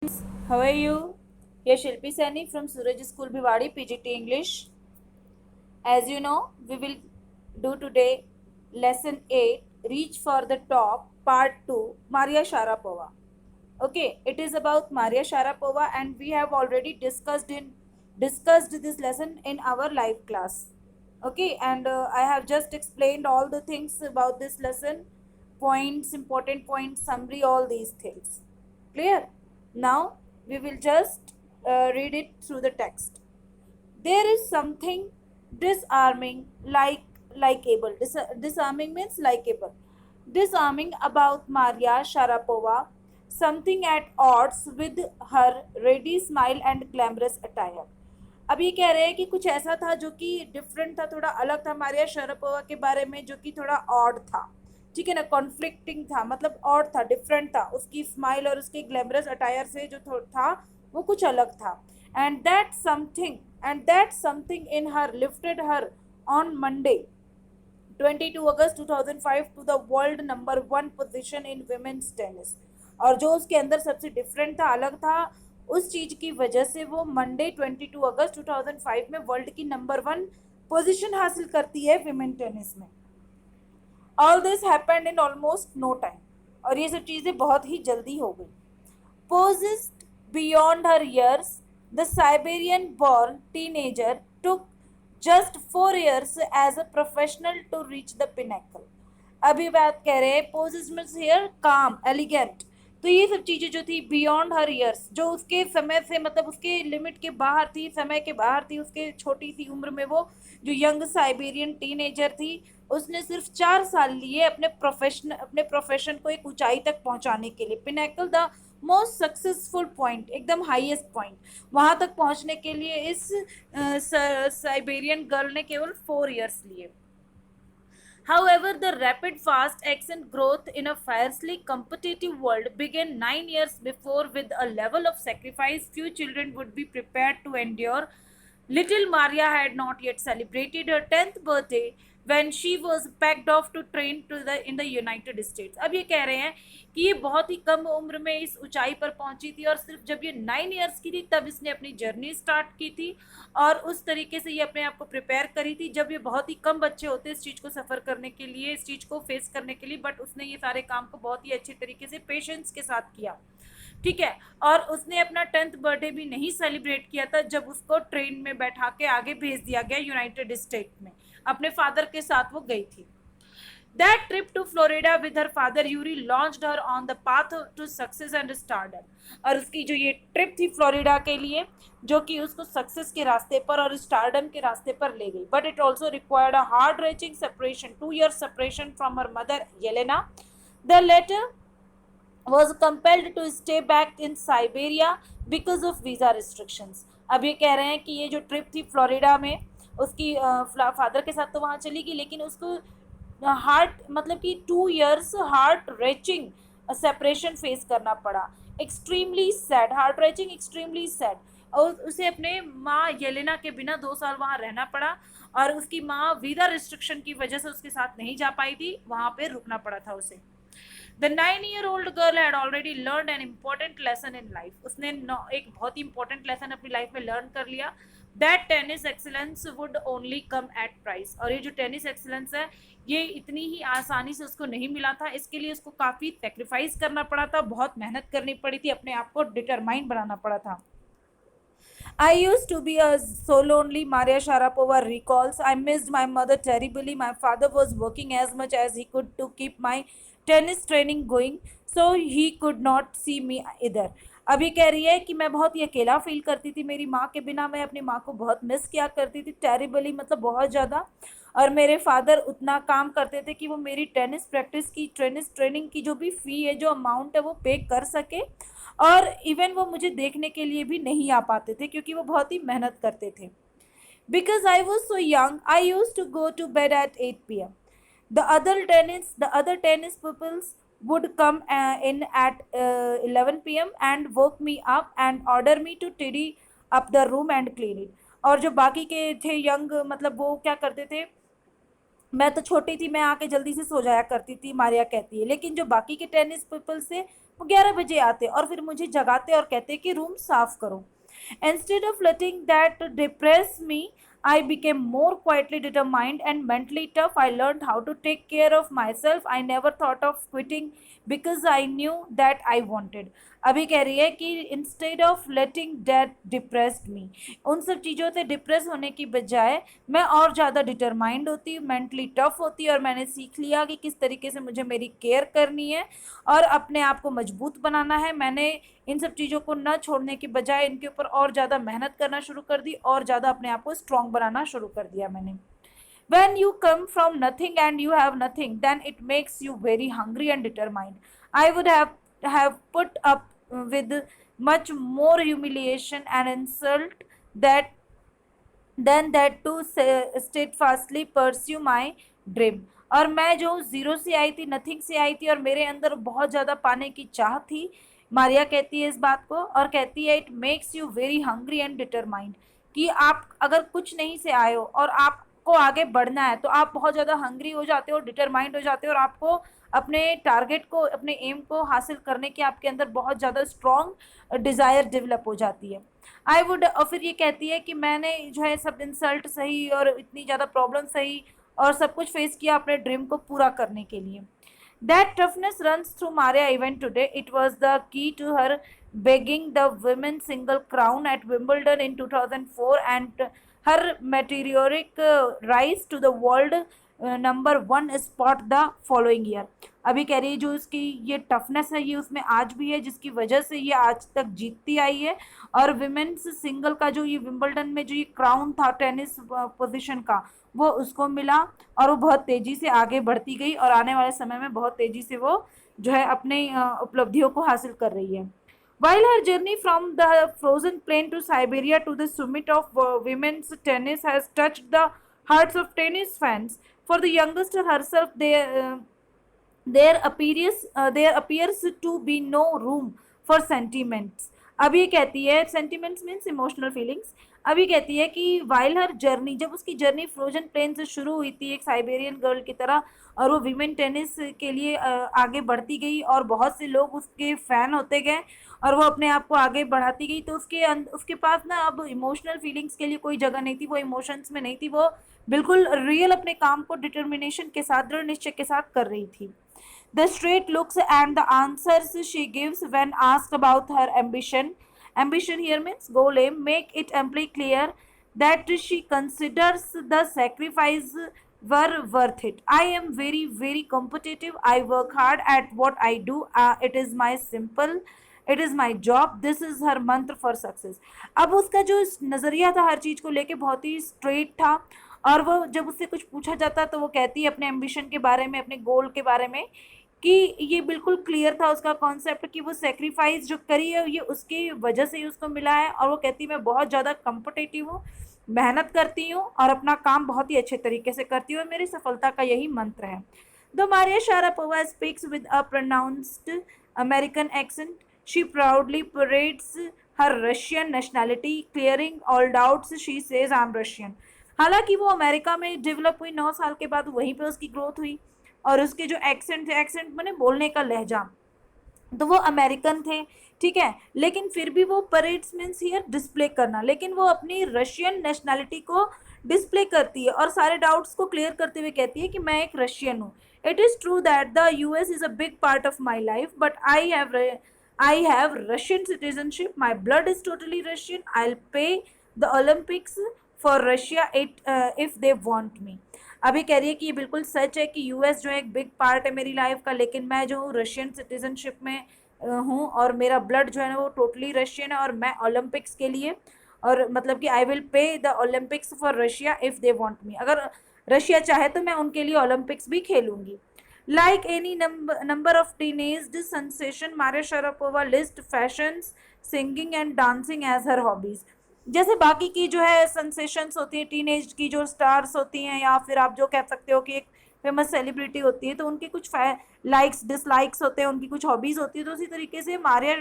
How are you? Here Shilpi Saini from Suraj School Bhiwadi, PGT English. As you know, we will do today lesson 8, Reach for the Top, part 2, Maria Sharapova. Okay, it is about Maria Sharapova and we have already discussed this lesson in our live class. Okay, and I have just explained all the things about this lesson, points, important points, summary, all these things. Clear? Now we will just read it through the text. There is something disarming likable. Disarming means likable. Disarming about Maria Sharapova, something at odds with her ready smile and glamorous attire. अब ये कह रहे हैं कि कुछ ऐसा था जो कि डिफरेंट था, थोड़ा अलग था मारिया शरापोवा के बारे में, जो कि थोड़ा ऑड था। ठीक है ना, कॉन्फ्लिक्टिंग था, मतलब ऑड था, डिफरेंट था, उसकी स्माइल और उसकी ग्लैमरस अटायर से जो था वो कुछ अलग था। And that something in her lifted her on Monday 22 August 2005 to the world number 1 position in women's tennis. और जो उसके अंदर सबसे डिफरेंट था, अलग था, उस चीज की वजह से वो मंडे 22 अगस्त 2005 में वर्ल्ड की नंबर 1 पोजीशन हासिल करती है विमेन टेनिस में। All this happened in almost no time, और ये सब चीजें बहुत ही जल्दी हो गई। Possessed beyond her years, the Siberian born teenager took just 4 years as a professional to reach the pinnacle. अभी बात कह रहे हैं पोजेस मीन्स हियर काम, एलिगेंट। तो ये सब चीजें जो थी बियॉन्ड हर ईयर्स, जो उसके समय से, मतलब उसके लिमिट के बाहर थी, समय के बाहर थी, उसके छोटी सी उम्र में वो जो यंग साइबेरियन टीनेजर थी, उसने सिर्फ 4 साल लिए अपने प्रोफेशन को एक ऊंचाई तक पहुंचाने के लिए। Pinnacle the most successful point, एकदम हाईएस्ट पॉइंट, वहां तक पहुंचने के लिए इस साइबेरियन गर्ल ने केवल 4 years लिए। However, the rapid, fast action growth in a fiercely competitive world began 9 years before with a level of sacrifice few children would be prepared to endure. Little Maria had not yet celebrated her 10th birthday when she was packed off to train in the United States. अब ये कह रहे हैं कि ये बहुत ही कम उम्र में इस ऊंचाई पर पहुंची थी, और सिर्फ जब ये 9 years की थी तब इसने अपनी जर्नी स्टार्ट की थी, और उस तरीके से ये अपने आप को प्रिपेयर करी थी, जब ये बहुत ही कम बच्चे होते इस चीज़ को सफ़र करने के लिए, इस चीज़ को फेस करने के लिए, बट उसने ये सारे काम को बहुत ही अच्छे तरीके से पेशेंस के साथ किया। ठीक है, और उसने अपना 10th बर्थडे भी नहीं सेलिब्रेट किया था जब उसको ट्रेन में बैठा के आगे भेज दिया गया यूनाइटेड स्टेट में, अपने फादर के साथ वो गई थी। That trip to Florida with her father Yuri launched her on the path to success and stardom. और उसकी जो ये ट्रिप थी फ्लोरिडा के लिए, जो कि उसको सक्सेस के रास्ते पर और स्टारडम के रास्ते पर ले गई, but it also required a hard reaching separation, 2 years separation from her mother Yelena. The latter was compelled to stay back in Siberia because of visa restrictions. अब ये कह रहे हैं कि ये जो ट्रिप थी फ्लोरिडा में, उसकी फादर के साथ तो वहाँ चली गई, लेकिन उसको हार्ट, मतलब कि 2 years heart reaching separation face करना पड़ा। Extremely sad, heart reaching, extremely sad, और उसे अपने माँ येलेना के बिना 2 साल वहाँ रहना पड़ा, और उसकी माँ वीजा रिस्ट्रिक्शन की वजह से उसके साथ नहीं जा पाई थी, वहाँ पे रुकना पड़ा था उसे। The 9-year-old girl had already learned an important lesson in life. उसने एक बहुत ही important lesson अपनी लाइफ में लर्न कर लिया, that tennis excellence would only come at price. और ये जो टेनिस एक्सीलेंस है, ये इतनी ही आसानी से उसको नहीं मिला था, इसके लिए उसको काफ़ी सेक्रीफाइस करना पड़ा था, बहुत मेहनत करनी पड़ी थी, अपने आप को डिटरमाइन बनाना पड़ा था। I used to be so lonely, Maria Sharapova recalls. I missed my mother terribly. My father was working as much as he could to keep my tennis training going, so he could not see me either. अभी कह रही है कि मैं बहुत ही अकेला feel करती थी मेरी माँ के बिना, मैं अपनी माँ को बहुत मिस किया करती थी, टेरिबली मतलब बहुत ज़्यादा। और मेरे फादर उतना काम करते थे कि वो मेरी टेनिस प्रैक्टिस की, टेनिस ट्रेनिंग की जो भी फ़ी है, जो अमाउंट है, वो पे कर सके, और इवन वो मुझे देखने के लिए भी नहीं आ पाते थे क्योंकि वो बहुत ही मेहनत करते थे। Because I was so young, I used to go to bed at 8 p.m. The other tennis pupils would come in at 11 p.m. and woke me up and order me to tidy up the room and clean it. और जो बाकी के थे young, मतलब वो क्या करते थे, मैं तो छोटी थी, मैं आके जल्दी से सो जाया करती थी, मारिया कहती है, लेकिन जो बाकी के टेनिस पीपल से वो 11 बजे आते और फिर मुझे जगाते और कहते कि रूम साफ करो. Instead of letting that depress me, I became more quietly determined and mentally tough. I learned how to take care of myself. I never thought of quitting because I knew that I wanted. अभी कह रही है कि instead of letting that depressed me, उन सब चीज़ों से depress होने की बजाय मैं और ज़्यादा डिटरमाइंड होती, मेंटली टफ होती और मैंने सीख लिया कि किस तरीके से मुझे मेरी केयर करनी है और अपने आप को मजबूत बनाना है. मैंने इन सब चीज़ों को न छोड़ने की बजाय इनके ऊपर और ज़्यादा मेहनत करना शुरू कर दी और ज़्यादा अपने आप को स्ट्रॉन्ग बनाना शुरू कर दिया मैंने. When you come from nothing and you have nothing, then it makes you very hungry and determined. I would have put up with much more humiliation and insult that than that to steadfastly pursue my dream. और मैं जो zero से आई थी, nothing से आई थी और मेरे अंदर बहुत ज़्यादा पाने की चाह थी. मारिया कहती है इस बात को और कहती है it makes you very hungry and determined, कि आप अगर कुछ नहीं से आए हो और आपको आगे बढ़ना है तो आप बहुत ज़्यादा हंग्री हो जाते हो, डिटरमाइंड हो जाते हो और आपको अपने टारगेट को, अपने एम को हासिल करने की आपके अंदर बहुत ज़्यादा स्ट्रॉन्ग डिज़ायर डेवलप हो जाती है. आई वुड, और फिर ये कहती है कि मैंने जो है सब इंसल्ट सही और इतनी ज़्यादा प्रॉब्लम सही और सब कुछ फेस किया अपने ड्रीम को पूरा करने के लिए. That toughness runs through Maria even today. It was the key to her begging the women's single crown at Wimbledon in 2004 and her meteoric rise to the world number 1 spot the following year. अभी कह रही है जो इसकी ये toughness है ये उसमें आज भी है, जिसकी वजह से ये आज तक जीतती आई है. और विमेन्स सिंगल का जो ये विंबलडन में जो ये क्राउन था टेनिस पोजीशन का, वो उसको मिला और वो बहुत तेज़ी से आगे बढ़ती गई और आने वाले समय में बहुत तेज़ी से वो जो है अपने उपलब्धियों को हासिल कर रही है. While her journey from the frozen plain to Siberia to the summit of women's tennis has touched the hearts of tennis fans, for the youngster herself, there appears to be no room for sentiments. अब ये कहती है sentiments means emotional feelings. अभी कहती है कि while हर journey, जब उसकी जर्नी फ्रोजन प्लेन से शुरू हुई थी एक साइबेरियन गर्ल की तरह और वो वीमेन टेनिस के लिए आगे बढ़ती गई और बहुत से लोग उसके फ़ैन होते गए और वो अपने आप को आगे बढ़ाती गई, तो उसके पास ना अब इमोशनल फीलिंग्स के लिए कोई जगह नहीं थी, वो इमोशंस में नहीं थी, वो बिल्कुल रियल अपने काम को डिटर्मिनेशन के साथ, दृढ़ निश्चय के साथ कर रही थी. The straight looks and the answers she gives when asked about her ambition. Ambition here means goal aim. Make it amply clear that she considers the sacrifice were worth it. I am very, very competitive. I work hard at what I do. It is my simple. It is my job. This is her mantra for success. अब उसका जो नज़रिया था हर चीज़ को लेके बहुत ही straight था और वो जब उससे कुछ पूछा जाता तो वो कहती है अपने एम्बिशन के बारे में, अपने गोल के बारे में, कि ये बिल्कुल क्लियर था उसका कॉन्सेप्ट कि वो सेक्रीफाइस जो करी है ये उसकी वजह से ही उसको मिला है. और वो कहती है मैं बहुत ज़्यादा कम्पिटिटिव हूँ, मेहनत करती हूँ और अपना काम बहुत ही अच्छे तरीके से करती हूँ, मेरी सफलता का यही मंत्र है. The Maria Sharapova speaks with a pronounced American accent. She proudly parades her Russian nationality, clearing all doubts. She says I am Russian. हालांकि वो अमेरिका में डेवलप हुई, 9 साल के बाद वहीं पे उसकी ग्रोथ हुई और उसके जो एक्सेंट थे, एक्सेंट मैंने बोलने का लहजा, तो वो अमेरिकन थे, ठीक है, लेकिन फिर भी वो परेड्स मीन्स हियर डिस्प्ले करना, लेकिन वो अपनी रशियन नेशनैलिटी को डिस्प्ले करती है और सारे डाउट्स को क्लियर करते हुए कहती है कि मैं एक रशियन हूँ. It is true that the US is a big part of my life but I have Russian citizenship. My blood is totally Russian. I will pay the Olympics for Russia if they want me. अभी कह रही है कि ये बिल्कुल सच है कि US जो है एक बिग पार्ट है मेरी लाइफ का, लेकिन मैं जो हूँ रशियन सिटीजनशिप में हूँ और मेरा ब्लड जो है ना वो टोटली रशियन है और मैं ओलंपिक्स के लिए, और मतलब कि I will pay the Olympics for Russia if they want me. अगर रशिया चाहे तो मैं उनके लिए ओलंपिक्स भी खेलूँगी. Like any number of teenage sensation, Maria Sharapova list fashions, singing and dancing as her hobbies. जैसे बाकी की जो है सेंसेशंस होती है, टीनेज की जो स्टार्स होती हैं या फिर आप जो कह सकते हो कि एक फेमस सेलिब्रिटी होती है, तो उनके कुछ लाइक्स डिसलाइक्स होते हैं, उनकी कुछ हॉबीज़ होती है. तो उसी तरीके से मारिया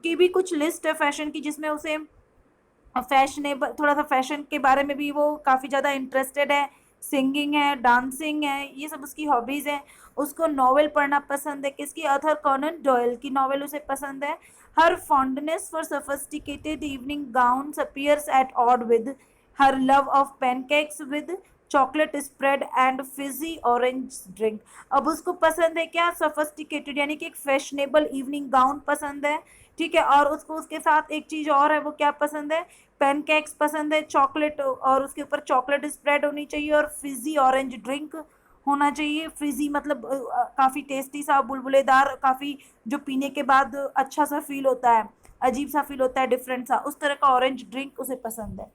की भी कुछ लिस्ट है फैशन की, जिसमें उसे फैशनेबल, थोड़ा सा फैशन के बारे में भी वो काफ़ी ज़्यादा इंटरेस्टेड है, सिंगिंग है, डांसिंग है, ये सब उसकी हॉबीज है। उसको नॉवेल पढ़ना पसंद है, किसकी, अर्थर कॉनन डॉयल की नॉवेल उसे पसंद है। Her fondness for sophisticated evening gowns appears at odd with her love of pancakes with chocolate spread and fizzy orange drink। अब उसको पसंद है क्या, sophisticated यानी कि एक फैशनेबल इवनिंग गाउन पसंद है, ठीक है, और उसको उसके साथ एक चीज और है, वो क्या पसंद है, पैनकेक्स पसंद है, चॉकलेट, और उसके ऊपर चॉकलेट स्प्रेड होनी चाहिए, और फिजी ऑरेंज ड्रिंक होना चाहिए। फिजी मतलब काफी टेस्टी सा, बुलबुलेदार, काफी जो पीने के बाद अच्छा सा फील होता है, अजीब सा फील होता है, डिफरेंट सा, उस तरह का ऑरेंज ड्रिंक उसे पसंद है।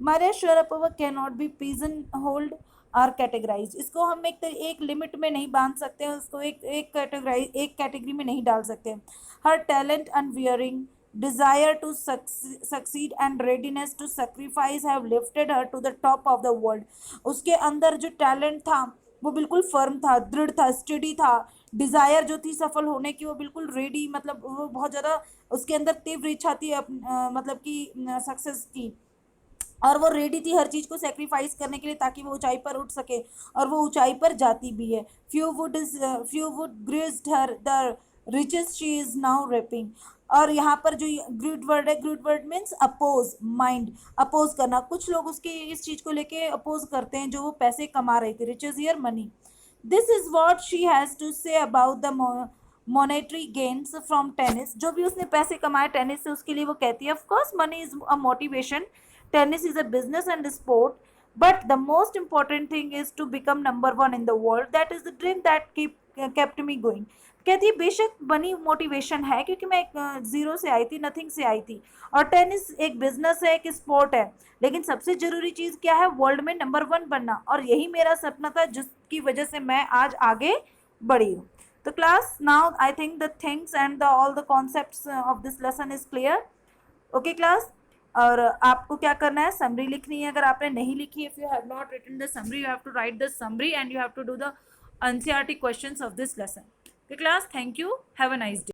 Maria Sharapova can not be pigeonholed or categorize. इसको हम एक लिमिट में नहीं बांध सकते हैं, उसको एक कैटेगरी में नहीं डाल सकते। हर talent अनवियरिंग desire to succeed and readiness to sacrifice have lifted her to the top of the world। उसके अंदर जो टैलेंट था वो बिल्कुल फर्म था, दृढ़ था, स्टडी था। डिजायर जो थी सफल होने की, वो बिल्कुल रेडी, मतलब वो बहुत ज्यादा उसके अंदर तीव्र इच्छा थी मतलब कि सक्सेस की, और वो रेडी थी हर चीज को सेक्रीफाइस करने के लिए ताकि वो ऊंचाई पर उठ सके, और वो ऊंचाई पर जाती भी है। Few would grudged her the riches she is now reaping. और यहाँ पर जो ग्रीड वर्ड है, greed word means oppose, mind, oppose करना। कुछ लोग उसके इस चीज को लेके अपोज करते हैं जो वो पैसे कमा रहे थे, riches here money. This is what she has to say about the monetary gains from tennis. जो भी उसने पैसे कमाए टेनिस से, उसके लिए वो कहती है, of course money is a motivation, tennis is a business and a sport, but the most important thing is to become number one in the world, that is the dream that kept me going। कहती है बेशक बनी motivation है, क्योंकि मैं एक zero से आई थी, नथिंग से आई थी, और टेनिस एक बिजनेस है, एक स्पोर्ट है, लेकिन सबसे जरूरी चीज क्या है, वर्ल्ड में नंबर वन बनना, और यही मेरा सपना था जिसकी वजह से मैं आज आगे बढ़ी हूँ। तो class, now I think the things and the all the concepts of this lesson is clear. Okay class, और आपको क्या करना है, समरी लिखनी है। अगर आपने नहीं लिखी, if you have not written the summary, you have to write the summary and you have to do the NCERT questions of this lesson. Okay class, thank you, have a nice day.